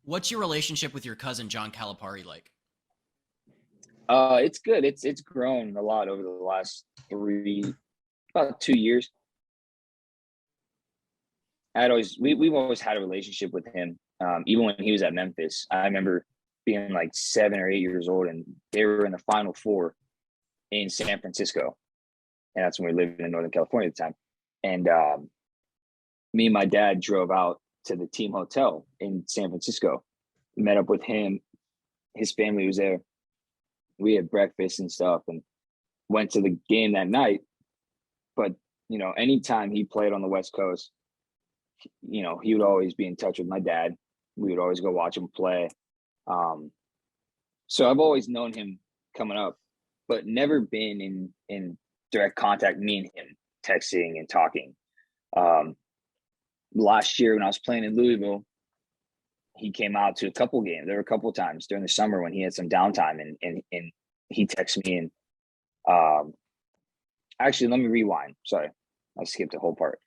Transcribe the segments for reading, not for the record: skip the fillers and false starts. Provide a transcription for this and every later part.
What's your relationship with your cousin John Calipari like? It's good. It's grown a lot over the last about 2 years. We've always had a relationship with him. Even when he was at Memphis, I remember being like 7 or 8 years old, and they were in the Final Four in San Francisco, and that's when we were living in Northern California at the time. And me and my dad drove out to the team hotel in San Francisco, met up with him. His family was there. We had breakfast and stuff, and went to the game that night. But anytime he played on the West Coast, he would always be in touch with my dad. We would always go watch him play. So I've always known him coming up, but never been in direct contact, me and him texting and talking. Last year when I was playing in Louisville, he came out to a couple games. There were a couple of times during the summer when he had some downtime, and he texted me. And actually, let me rewind. Sorry, I skipped the whole part.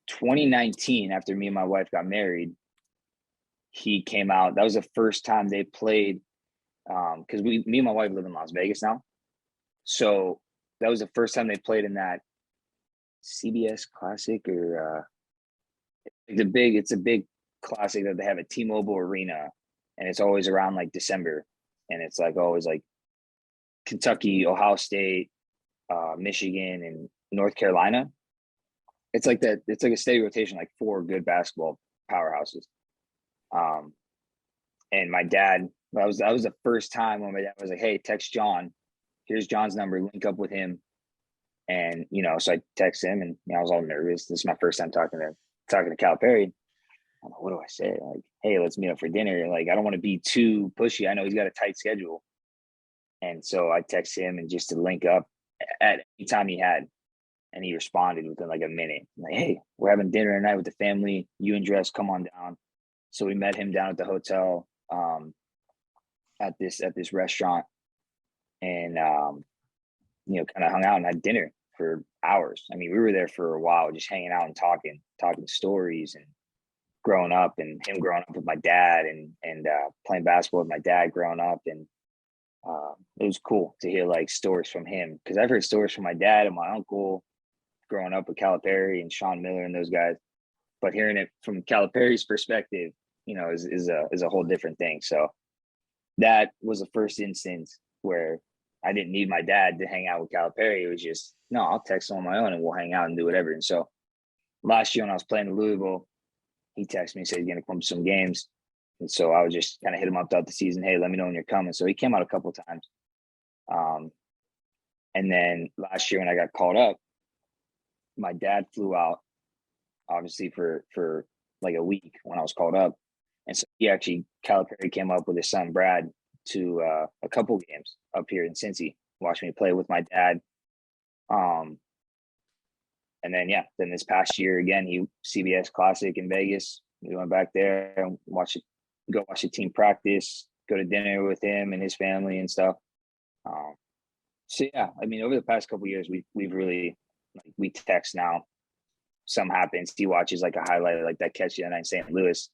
2019, after me and my wife got married, he came out. That was the first time they played, because me and my wife live in Las Vegas now. So that was the first time they played in that CBS Classic, or it's a big classic that they have at T-Mobile Arena, and it's always around like December, and it's like always like Kentucky, Ohio State, Michigan, and North Carolina. It's like that. It's like a steady rotation, like four good basketball powerhouses. And my dad, that was the first time when my dad was like, "Hey, text John. Here's John's number. Link up with him." And so I text him, and I was all nervous. This is my first time talking to Calipari. I'm like, what do I say? Like, hey, let's meet up for dinner. Like, I don't want to be too pushy. I know he's got a tight schedule. And so I text him and just to link up at any time he had. And he responded within like a minute. I'm like, hey, we're having dinner tonight with the family. You and Dress, come on down. So we met him down at the hotel, at this restaurant, and kind of hung out and had dinner for hours. I mean, we were there for a while, just hanging out and talking stories and growing up, and him growing up with my dad, and playing basketball with my dad growing up. And it was cool to hear like stories from him, because I've heard stories from my dad and my uncle growing up with Calipari and Sean Miller and those guys, but hearing it from Calipari's perspective, is a whole different thing. So that was the first instance where I didn't need my dad to hang out with Calipari. It was just, no, I'll text him on my own and we'll hang out and do whatever. And so last year when I was playing in Louisville, he texted me and said he's going to come to some games. And so I would just kind of hit him up throughout the season. Hey, let me know when you're coming. So he came out a couple of times. And then last year when I got called up, my dad flew out, obviously for like a week when I was called up. And so Calipari came up with his son, Brad, to a couple games up here in Cincy, watched me play with my dad. And then this past year again, CBS Classic in Vegas. We went back there and watch the team practice, go to dinner with him and his family and stuff. So yeah, I mean, over the past couple of years, we've really, like, we text now. Something happens, he watches like a highlight, like that catch the other night in St. Louis.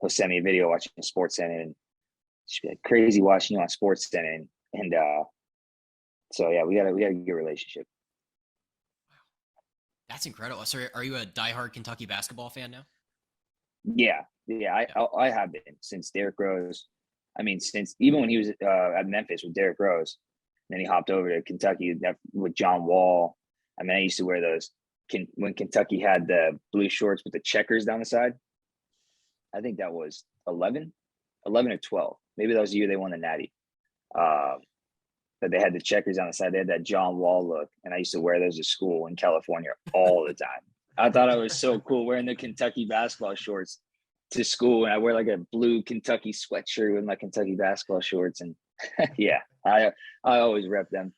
He'll send me a video watching Sports Center, and just be like, crazy watching you on Sports Center. And so yeah, we got a good relationship. That's incredible. So are you a diehard Kentucky basketball fan now? Yeah, I have been since Derrick Rose. I mean, since even when he was at Memphis with Derrick Rose, then he hopped over to Kentucky with John Wall. I mean, I used to wear those when Kentucky had the blue shorts with the checkers down the side. I think that was 11 or 12. Maybe that was the year they won the Natty. But they had the checkers on the side. They had that John Wall look. And I used to wear those to school in California all the time. I thought I was so cool wearing the Kentucky basketball shorts to school. And I wear like a blue Kentucky sweatshirt with my Kentucky basketball shorts. And yeah, I always rep them.